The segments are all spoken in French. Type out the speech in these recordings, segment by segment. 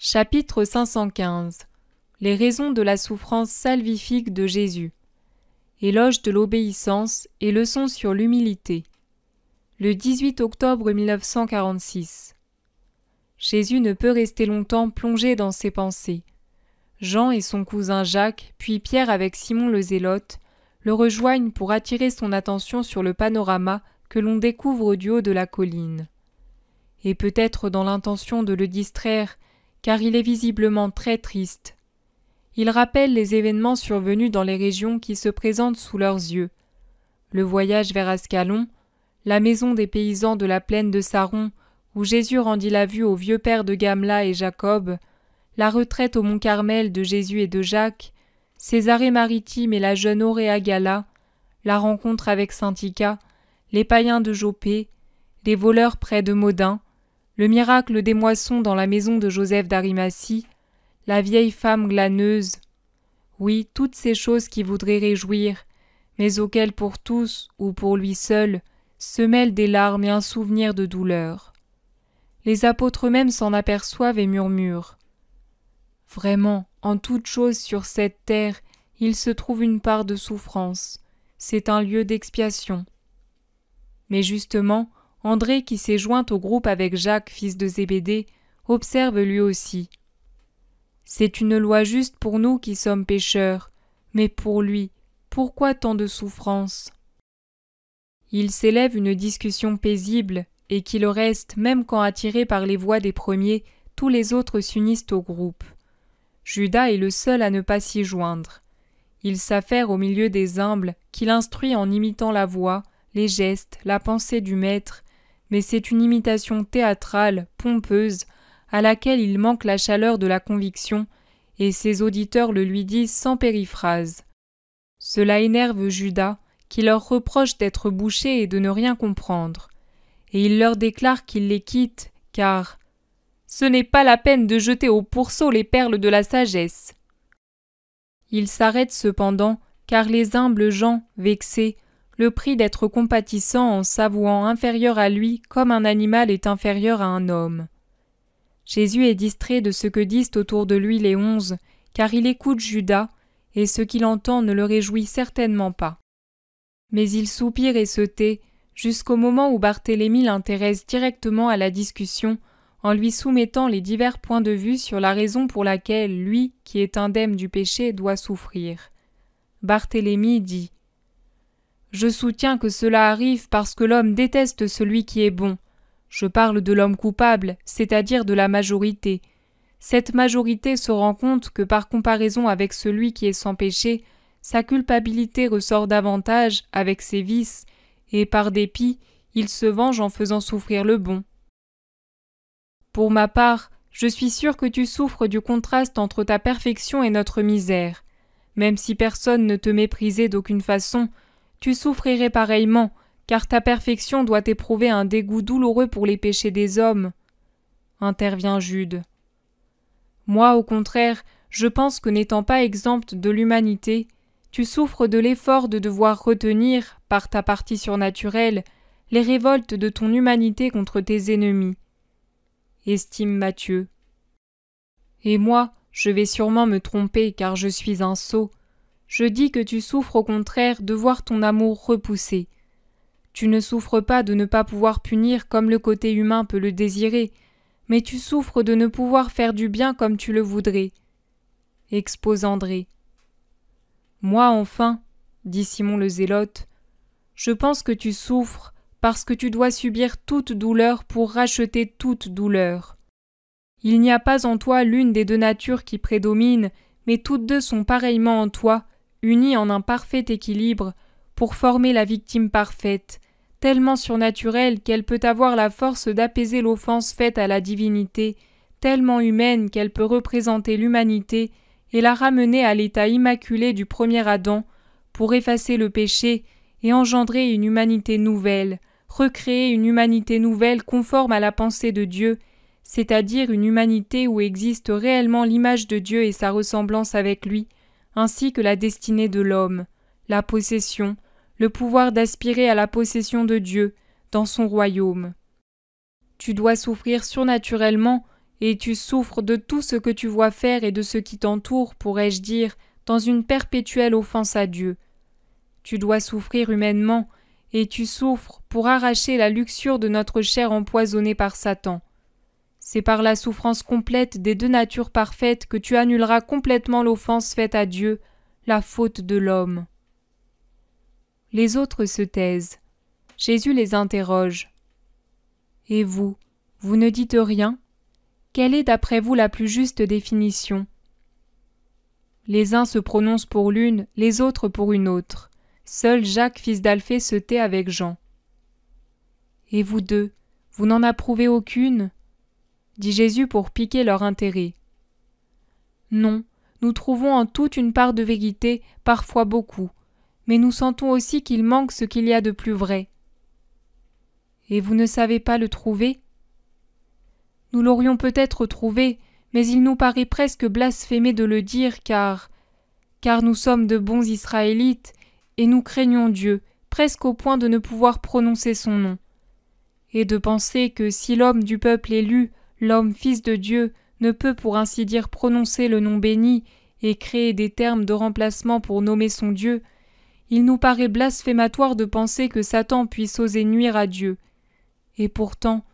Chapitre 515. Les raisons de la souffrance salvifique de Jésus. Éloge de l'obéissance et leçon sur l'humilité. Le 18 octobre 1946. Jésus ne peut rester longtemps plongé dans ses pensées. Jean et son cousin Jacques, puis Pierre avec Simon le Zélote, le rejoignent pour attirer son attention sur le panorama que l'on découvre du haut de la colline. Et peut-être dans l'intention de le distraire, car il est visiblement très triste. Il rappelle les événements survenus dans les régions qui se présentent sous leurs yeux. Le voyage vers Ascalon, la maison des paysans de la plaine de Saron, où Jésus rendit la vue aux vieux pères de Gamla et Jacob, la retraite au mont Carmel de Jésus et de Jacques, ses arrêts maritimes et la jeune Auréagala, la rencontre avec Saint-Ica, les païens de Jopé, les voleurs près de Modin, le miracle des moissons dans la maison de Joseph d'Arimathie, la vieille femme glaneuse. Oui, toutes ces choses qui voudraient réjouir, mais auxquelles pour tous, ou pour lui seul, se mêlent des larmes et un souvenir de douleur. Les apôtres eux-mêmes s'en aperçoivent et murmurent. Vraiment, en toute chose sur cette terre, il se trouve une part de souffrance. C'est un lieu d'expiation. Mais justement, André, qui s'est joint au groupe avec Jacques, fils de Zébédée, observe lui aussi. C'est une loi juste pour nous qui sommes pécheurs, mais pour lui, pourquoi tant de souffrance? Il s'élève une discussion paisible, et qui le reste, même quand attirés par les voix des premiers, tous les autres s'unissent au groupe. Judas est le seul à ne pas s'y joindre. Il s'affaire au milieu des humbles, qu'il instruit en imitant la voix, les gestes, la pensée du maître, mais c'est une imitation théâtrale, pompeuse, à laquelle il manque la chaleur de la conviction, et ses auditeurs le lui disent sans périphrase. Cela énerve Judas, qui leur reproche d'être bouché et de ne rien comprendre, et il leur déclare qu'il les quitte, car « ce n'est pas la peine de jeter au pourceau les perles de la sagesse ». Il s'arrête cependant, car les humbles gens, vexés, le prient d'être compatissant en s'avouant inférieur à lui comme un animal est inférieur à un homme. Jésus est distrait de ce que disent autour de lui les 11, car il écoute Judas, et ce qu'il entend ne le réjouit certainement pas. Mais il soupire et se tait, jusqu'au moment où Barthélemy l'intéresse directement à la discussion, en lui soumettant les divers points de vue sur la raison pour laquelle lui, qui est indemne du péché, doit souffrir. Barthélemy dit « Je soutiens que cela arrive parce que l'homme déteste celui qui est bon. Je parle de l'homme coupable, c'est-à-dire de la majorité. Cette majorité se rend compte que par comparaison avec celui qui est sans péché, sa culpabilité ressort davantage avec ses vices, et par dépit, il se venge en faisant souffrir le bon. Pour ma part, je suis sûr que tu souffres du contraste entre ta perfection et notre misère. Même si personne ne te méprisait d'aucune façon, tu souffrirais pareillement, car ta perfection doit éprouver un dégoût douloureux pour les péchés des hommes. Intervient Jude. Moi, au contraire, je pense que n'étant pas exempte de l'humanité, tu souffres de l'effort de devoir retenir, par ta partie surnaturelle, les révoltes de ton humanité contre tes ennemis. Estime Matthieu. Et moi, je vais sûrement me tromper, car je suis un sot. Je dis que tu souffres au contraire de voir ton amour repoussé. Tu ne souffres pas de ne pas pouvoir punir comme le côté humain peut le désirer, mais tu souffres de ne pouvoir faire du bien comme tu le voudrais. Expose André. Moi enfin, dit Simon le Zélote, je pense que tu souffres parce que tu dois subir toute douleur pour racheter toute douleur. Il n'y a pas en toi l'une des deux natures qui prédomine, mais toutes deux sont pareillement en toi, unies en un parfait équilibre, pour former la victime parfaite, tellement surnaturelle qu'elle peut avoir la force d'apaiser l'offense faite à la divinité, tellement humaine qu'elle peut représenter l'humanité et la ramener à l'état immaculé du premier Adam, pour effacer le péché et engendrer une humanité nouvelle, recréer une humanité nouvelle conforme à la pensée de Dieu, c'est-à-dire une humanité où existe réellement l'image de Dieu et sa ressemblance avec lui, ainsi que la destinée de l'homme, la possession, le pouvoir d'aspirer à la possession de Dieu, dans son royaume. Tu dois souffrir surnaturellement, et tu souffres de tout ce que tu vois faire et de ce qui t'entoure, pourrais-je dire, dans une perpétuelle offense à Dieu. Tu dois souffrir humainement, et tu souffres pour arracher la luxure de notre chair empoisonnée par Satan. C'est par la souffrance complète des deux natures parfaites que tu annuleras complètement l'offense faite à Dieu, la faute de l'homme. Les autres se taisent. Jésus les interroge. « Et vous, vous ne dites rien ? Quelle est d'après vous la plus juste définition ?» Les uns se prononcent pour l'une, les autres pour une autre. Seul Jacques, fils d'Alphée, se tait avec Jean. « Et vous deux, vous n'en approuvez aucune ?» dit Jésus pour piquer leur intérêt. « Non, nous trouvons en tout une part de vérité, parfois beaucoup, mais nous sentons aussi qu'il manque ce qu'il y a de plus vrai. » « Et vous ne savez pas le trouver ? » Nous l'aurions peut-être trouvé, mais il nous paraît presque blasphémé de le dire car nous sommes de bons Israélites et nous craignons Dieu, presque au point de ne pouvoir prononcer son nom. Et de penser que si l'homme du peuple élu, l'homme fils de Dieu, ne peut pour ainsi dire prononcer le nom béni et créer des termes de remplacement pour nommer son Dieu, il nous paraît blasphématoire de penser que Satan puisse oser nuire à Dieu. Et pourtant,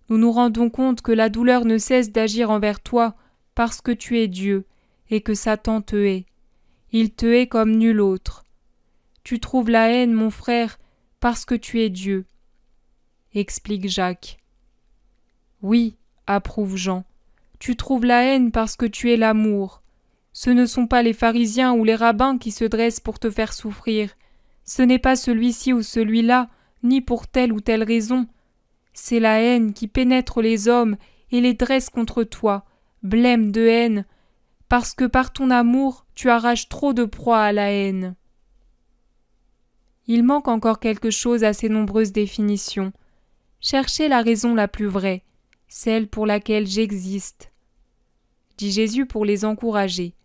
nous nous rendons compte que la douleur ne cesse d'agir envers toi parce que tu es Dieu et que Satan te hait. Il te hait comme nul autre. Tu trouves la haine, mon frère, parce que tu es Dieu. Explique Jacques. Oui, approuve Jean, tu trouves la haine parce que tu es l'amour. Ce ne sont pas les pharisiens ou les rabbins qui se dressent pour te faire souffrir. Ce n'est pas celui-ci ou celui-là, ni pour telle ou telle raison. C'est la haine qui pénètre les hommes et les dresse contre toi, blême de haine, parce que par ton amour tu arraches trop de proie à la haine. Il manque encore quelque chose à ces nombreuses définitions. Cherchez la raison la plus vraie, celle pour laquelle j'existe, dit Jésus pour les encourager.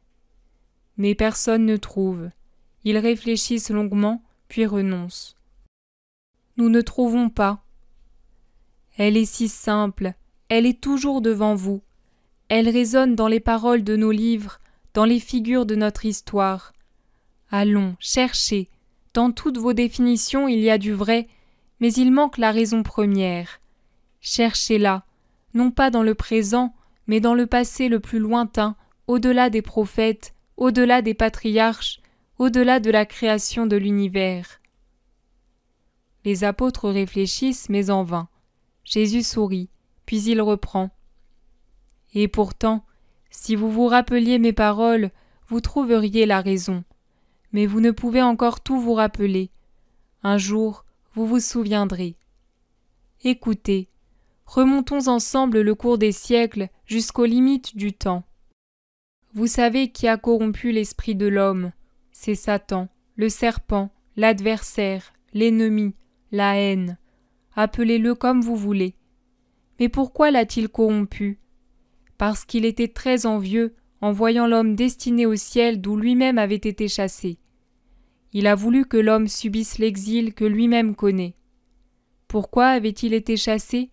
Mais personne ne trouve. Ils réfléchissent longuement, puis renoncent. Nous ne trouvons pas. Elle est si simple, elle est toujours devant vous. Elle résonne dans les paroles de nos livres, dans les figures de notre histoire. Allons, cherchez. Dans toutes vos définitions, il y a du vrai, mais il manque la raison première. Cherchez-la, non pas dans le présent, mais dans le passé le plus lointain, au-delà des prophètes, au-delà des patriarches, au-delà de la création de l'univers. Les apôtres réfléchissent, mais en vain. Jésus sourit, puis il reprend. « Et pourtant, si vous vous rappeliez mes paroles, vous trouveriez la raison. Mais vous ne pouvez encore tout vous rappeler. Un jour, vous vous souviendrez. Écoutez, remontons ensemble le cours des siècles jusqu'aux limites du temps. Vous savez qui a corrompu l'esprit de l'homme. C'est Satan, le serpent, l'adversaire, l'ennemi, la haine. Appelez-le comme vous voulez. Mais pourquoi l'a-t-il corrompu ? Parce qu'il était très envieux en voyant l'homme destiné au ciel d'où lui-même avait été chassé. Il a voulu que l'homme subisse l'exil que lui-même connaît. Pourquoi avait-il été chassé ?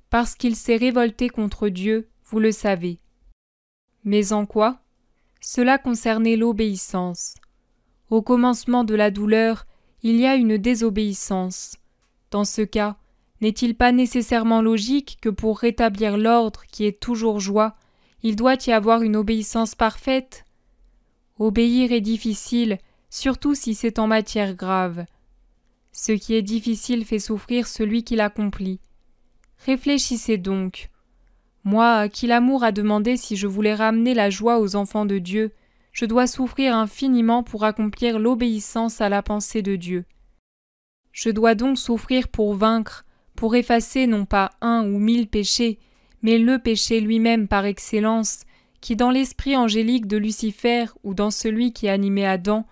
Parce qu'il s'est révolté contre Dieu, vous le savez. Mais en quoi ? Cela concernait l'obéissance. Au commencement de la douleur, il y a une désobéissance. Dans ce cas, n'est-il pas nécessairement logique que pour rétablir l'ordre qui est toujours joie, il doit y avoir une obéissance parfaite ? Obéir est difficile, surtout si c'est en matière grave. Ce qui est difficile fait souffrir celui qui l'accomplit. Réfléchissez donc. Moi, à qui l'amour a demandé si je voulais ramener la joie aux enfants de Dieu, je dois souffrir infiniment pour accomplir l'obéissance à la pensée de Dieu. Je dois donc souffrir pour vaincre, pour effacer non pas 1 ou 1000 péchés, mais le péché lui-même par excellence, qui dans l'esprit angélique de Lucifer ou dans celui qui animait Adam,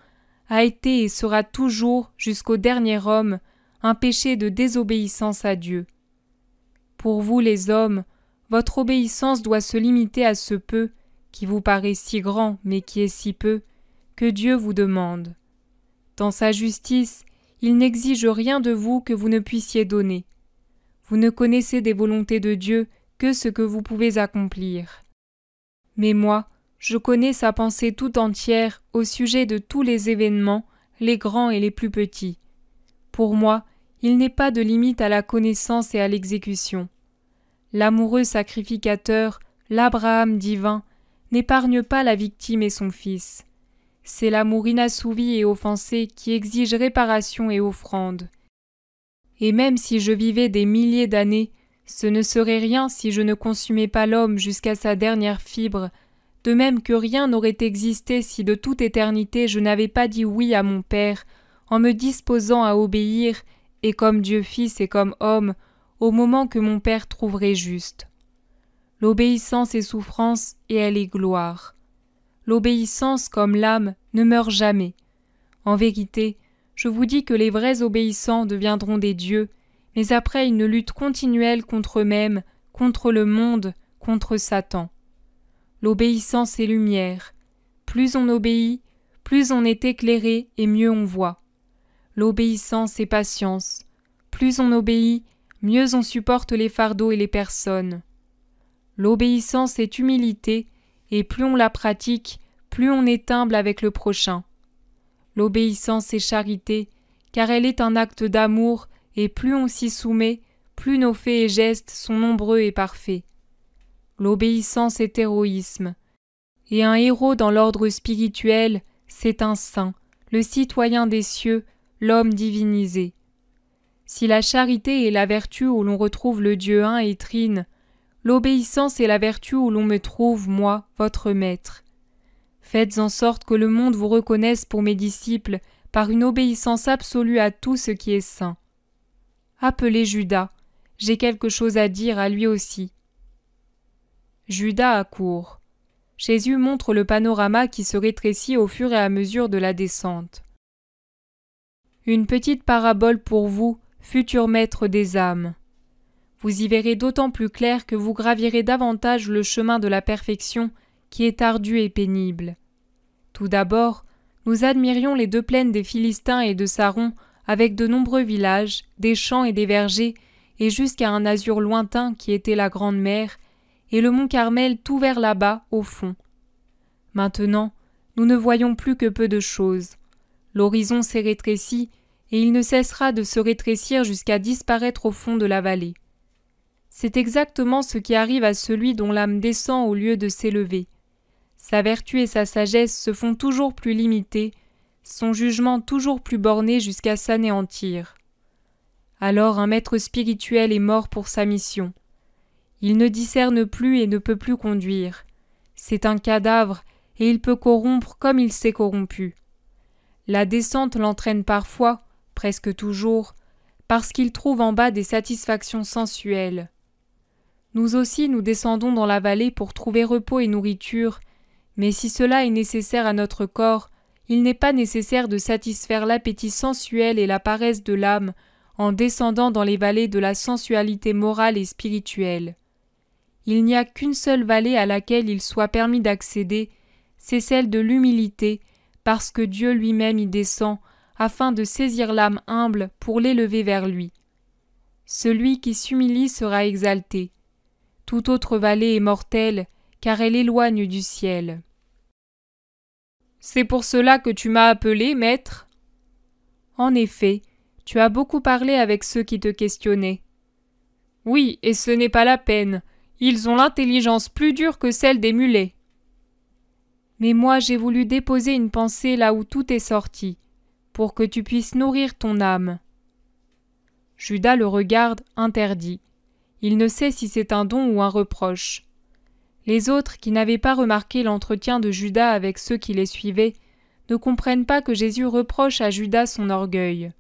a été et sera toujours, jusqu'au dernier homme, un péché de désobéissance à Dieu. Pour vous les hommes, votre obéissance doit se limiter à ce peu, qui vous paraît si grand mais qui est si peu, que Dieu vous demande. Dans sa justice, il n'exige rien de vous que vous ne puissiez donner. Vous ne connaissez des volontés de Dieu que ce que vous pouvez accomplir. Mais moi, je connais sa pensée tout entière au sujet de tous les événements, les grands et les plus petits. Pour moi, il n'est pas de limite à la connaissance et à l'exécution. L'amoureux sacrificateur, l'Abraham divin, n'épargne pas la victime et son fils. C'est l'amour inassouvi et offensé qui exige réparation et offrande. Et même si je vivais des milliers d'années, ce ne serait rien si je ne consumais pas l'homme jusqu'à sa dernière fibre, de même que rien n'aurait existé si de toute éternité je n'avais pas dit oui à mon Père, en me disposant à obéir, et comme Dieu fils et comme homme, au moment que mon Père trouverait juste. L'obéissance est souffrance et elle est gloire. L'obéissance, comme l'âme, ne meurt jamais. En vérité, je vous dis que les vrais obéissants deviendront des dieux, mais après une lutte continuelle contre eux-mêmes, contre le monde, contre Satan. L'obéissance est lumière. Plus on obéit, plus on est éclairé et mieux on voit. L'obéissance est patience. Plus on obéit, mieux on supporte les fardeaux et les personnes. L'obéissance est humilité, et plus on la pratique, plus on est humble avec le prochain. L'obéissance est charité, car elle est un acte d'amour, et plus on s'y soumet, plus nos faits et gestes sont nombreux et parfaits. L'obéissance est héroïsme. Et un héros dans l'ordre spirituel, c'est un saint, le citoyen des cieux, l'homme divinisé. Si la charité est la vertu où l'on retrouve le Dieu un et trine, l'obéissance est la vertu où l'on me trouve, moi, votre maître. Faites en sorte que le monde vous reconnaisse pour mes disciples par une obéissance absolue à tout ce qui est saint. Appelez Judas, j'ai quelque chose à dire à lui aussi. Judas accourt. Jésus montre le panorama qui se rétrécit au fur et à mesure de la descente. Une petite parabole pour vous, futurs maîtres des âmes. Vous y verrez d'autant plus clair que vous gravirez davantage le chemin de la perfection qui est ardu et pénible. Tout d'abord, nous admirions les deux plaines des Philistins et de Saron avec de nombreux villages, des champs et des vergers, et jusqu'à un azur lointain qui était la grande mer, et le mont Carmel tout vers là-bas, au fond. Maintenant, nous ne voyons plus que peu de choses. L'horizon s'est rétréci, et il ne cessera de se rétrécir jusqu'à disparaître au fond de la vallée. C'est exactement ce qui arrive à celui dont l'âme descend au lieu de s'élever. Sa vertu et sa sagesse se font toujours plus limitées, son jugement toujours plus borné jusqu'à s'anéantir. Alors un maître spirituel est mort pour sa mission. Il ne discerne plus et ne peut plus conduire. C'est un cadavre, et il peut corrompre comme il s'est corrompu. La descente l'entraîne parfois, presque toujours, parce qu'il trouve en bas des satisfactions sensuelles. Nous aussi nous descendons dans la vallée pour trouver repos et nourriture, mais si cela est nécessaire à notre corps, il n'est pas nécessaire de satisfaire l'appétit sensuel et la paresse de l'âme en descendant dans les vallées de la sensualité morale et spirituelle. Il n'y a qu'une seule vallée à laquelle il soit permis d'accéder, c'est celle de l'humilité, parce que Dieu lui-même y descend, afin de saisir l'âme humble pour l'élever vers lui. Celui qui s'humilie sera exalté. Toute autre vallée est mortelle, car elle éloigne du ciel. C'est pour cela que tu m'as appelé, maître ? En effet, tu as beaucoup parlé avec ceux qui te questionnaient. Oui, et ce n'est pas la peine. Ils ont l'intelligence plus dure que celle des mulets. Mais moi j'ai voulu déposer une pensée là où tout est sorti, pour que tu puisses nourrir ton âme. Judas le regarde, interdit. Il ne sait si c'est un don ou un reproche. Les autres, qui n'avaient pas remarqué l'entretien de Judas avec ceux qui les suivaient, ne comprennent pas que Jésus reproche à Judas son orgueil.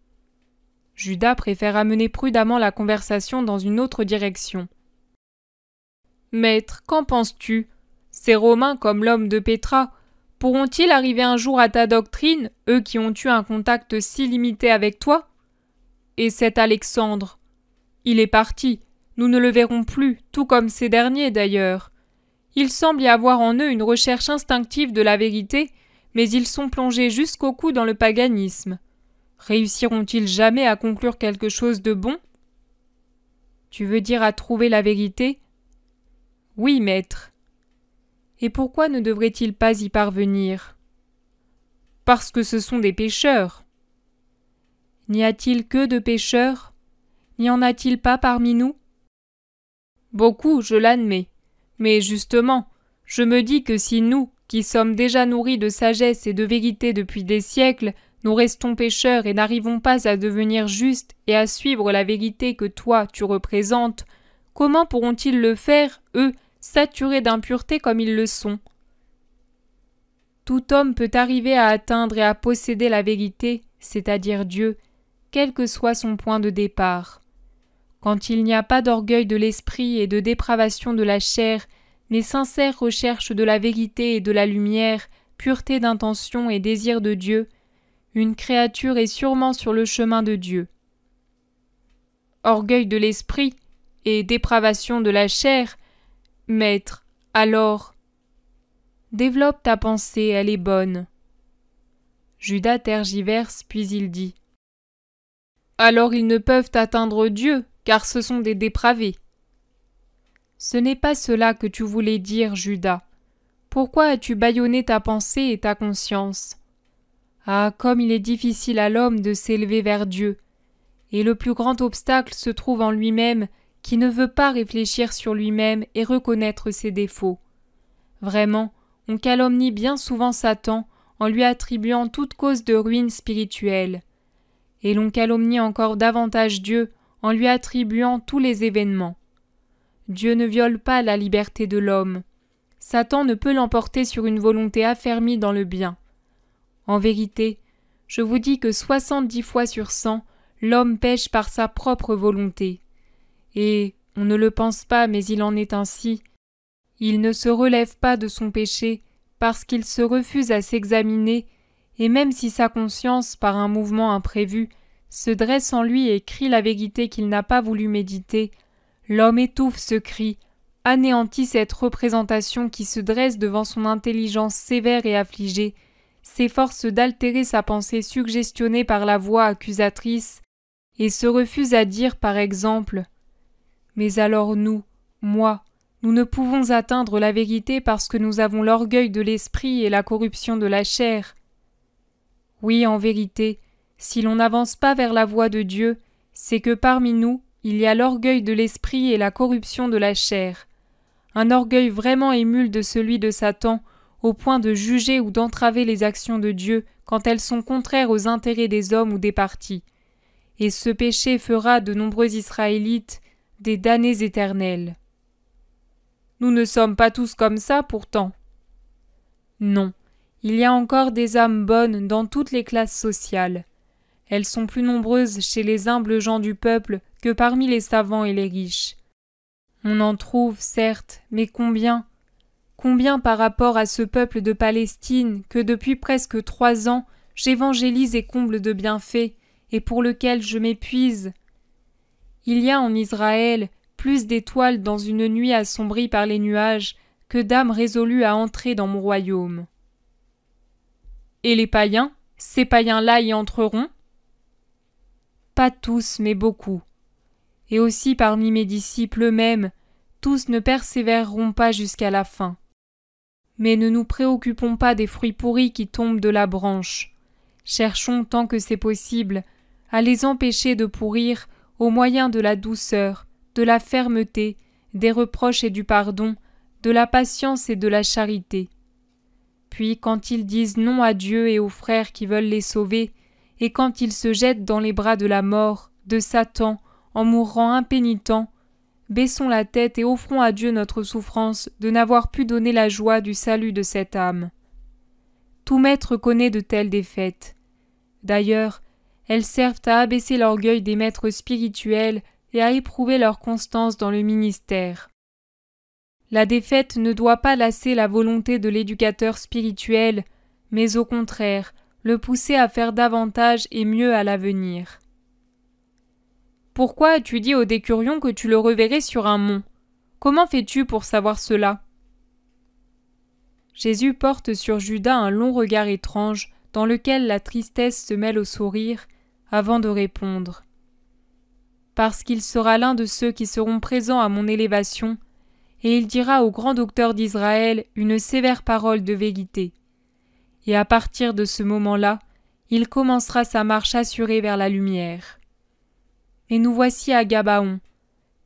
Judas préfère amener prudemment la conversation dans une autre direction. « Maître, qu'en penses-tu ? Ces Romains, comme l'homme de Pétra, pourront-ils arriver un jour à ta doctrine, eux qui ont eu un contact si limité avec toi ? Et cet Alexandre ? Il est parti, nous ne le verrons plus, tout comme ces derniers d'ailleurs. Il semble y avoir en eux une recherche instinctive de la vérité, mais ils sont plongés jusqu'au cou dans le paganisme. Réussiront-ils jamais à conclure quelque chose de bon ? Tu veux dire à trouver la vérité ? Oui, maître. Et pourquoi ne devrait-il pas y parvenir? Parce que ce sont des pécheurs. N'y a-t-il que de pécheurs? N'y en a-t-il pas parmi nous? Beaucoup, je l'admets. Mais justement, je me dis que si nous, qui sommes déjà nourris de sagesse et de vérité depuis des siècles, nous restons pécheurs et n'arrivons pas à devenir justes et à suivre la vérité que toi tu représentes, comment pourront-ils le faire, eux, saturés d'impureté comme ils le sont? Tout homme peut arriver à atteindre et à posséder la vérité, c'est-à-dire Dieu, quel que soit son point de départ. Quand il n'y a pas d'orgueil de l'esprit et de dépravation de la chair, mais sincère recherche de la vérité et de la lumière, pureté d'intention et désir de Dieu, une créature est sûrement sur le chemin de Dieu. Orgueil de l'esprit et dépravation de la chair, maître, alors, développe ta pensée, elle est bonne. Judas tergiverse, puis il dit: Alors ils ne peuvent atteindre Dieu, car ce sont des dépravés. Ce n'est pas cela que tu voulais dire, Judas. Pourquoi as-tu bâillonné ta pensée et ta conscience? Ah, comme il est difficile à l'homme de s'élever vers Dieu. Et le plus grand obstacle se trouve en lui-même, qui ne veut pas réfléchir sur lui-même et reconnaître ses défauts. Vraiment, on calomnie bien souvent Satan en lui attribuant toute cause de ruine spirituelle. Et l'on calomnie encore davantage Dieu en lui attribuant tous les événements. Dieu ne viole pas la liberté de l'homme. Satan ne peut l'emporter sur une volonté affermie dans le bien. En vérité, je vous dis que 70 fois sur 100, l'homme pêche par sa propre volonté. Et, on ne le pense pas, mais il en est ainsi, il ne se relève pas de son péché parce qu'il se refuse à s'examiner, et même si sa conscience, par un mouvement imprévu, se dresse en lui et crie la vérité qu'il n'a pas voulu méditer, l'homme étouffe ce cri, anéantit cette représentation qui se dresse devant son intelligence sévère et affligée, s'efforce d'altérer sa pensée suggestionnée par la voix accusatrice, et se refuse à dire par exemple: Mais alors nous, moi, nous ne pouvons atteindre la vérité parce que nous avons l'orgueil de l'esprit et la corruption de la chair. Oui, en vérité, si l'on n'avance pas vers la voie de Dieu, c'est que parmi nous, il y a l'orgueil de l'esprit et la corruption de la chair. Un orgueil vraiment émule de celui de Satan, au point de juger ou d'entraver les actions de Dieu quand elles sont contraires aux intérêts des hommes ou des partis. Et ce péché fera de nombreux Israélites des damnés éternels. Nous ne sommes pas tous comme ça, pourtant. Non, il y a encore des âmes bonnes dans toutes les classes sociales. Elles sont plus nombreuses chez les humbles gens du peuple que parmi les savants et les riches. On en trouve, certes, mais combien? Combien par rapport à ce peuple de Palestine que depuis presque 3 ans j'évangélise et comble de bienfaits, et pour lequel je m'épuise? Il y a en Israël plus d'étoiles dans une nuit assombrie par les nuages que d'âmes résolues à entrer dans mon royaume. Et les païens, ces païens-là y entreront? Pas tous, mais beaucoup. Et aussi parmi mes disciples eux-mêmes, tous ne persévéreront pas jusqu'à la fin. Mais ne nous préoccupons pas des fruits pourris qui tombent de la branche. Cherchons, tant que c'est possible, à les empêcher de pourrir au moyen de la douceur, de la fermeté, des reproches et du pardon, de la patience et de la charité. Puis, quand ils disent non à Dieu et aux frères qui veulent les sauver, et quand ils se jettent dans les bras de la mort, de Satan, en mourant impénitents, baissons la tête et offrons à Dieu notre souffrance de n'avoir pu donner la joie du salut de cette âme. Tout maître connaît de telles défaites. D'ailleurs, elles servent à abaisser l'orgueil des maîtres spirituels et à éprouver leur constance dans le ministère. La défaite ne doit pas lasser la volonté de l'éducateur spirituel, mais au contraire, le pousser à faire davantage et mieux à l'avenir. Pourquoi as-tu dit au décurion que tu le reverrais sur un mont? Comment fais-tu pour savoir cela? Jésus porte sur Judas un long regard étrange, dans lequel la tristesse se mêle au sourire, avant de répondre. Parce qu'il sera l'un de ceux qui seront présents à mon élévation, et il dira au grand docteur d'Israël une sévère parole de vérité. Et à partir de ce moment-là, il commencera sa marche assurée vers la lumière. Et nous voici à Gabaon.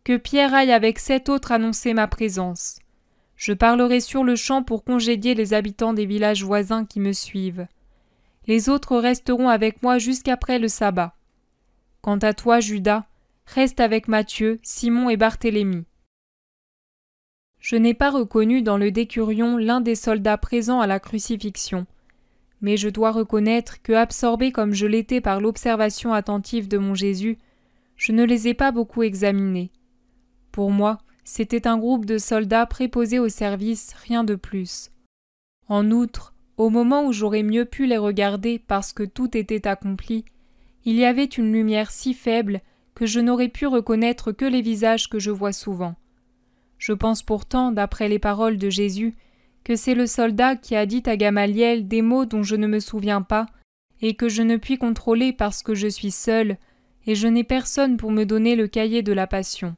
Que Pierre aille avec 7 autres annoncer ma présence. Je parlerai sur le champ pour congédier les habitants des villages voisins qui me suivent. Les autres resteront avec moi jusqu'après le sabbat. Quant à toi, Judas, reste avec Matthieu, Simon et Barthélemy. Je n'ai pas reconnu dans le décurion l'un des soldats présents à la crucifixion, mais je dois reconnaître que, absorbé comme je l'étais par l'observation attentive de mon Jésus, je ne les ai pas beaucoup examinés. Pour moi, c'était un groupe de soldats préposés au service, rien de plus. En outre, au moment où j'aurais mieux pu les regarder parce que tout était accompli, il y avait une lumière si faible que je n'aurais pu reconnaître que les visages que je vois souvent. Je pense pourtant, d'après les paroles de Jésus, que c'est le soldat qui a dit à Gamaliel des mots dont je ne me souviens pas et que je ne puis contrôler parce que je suis seul et je n'ai personne pour me donner le cahier de la Passion.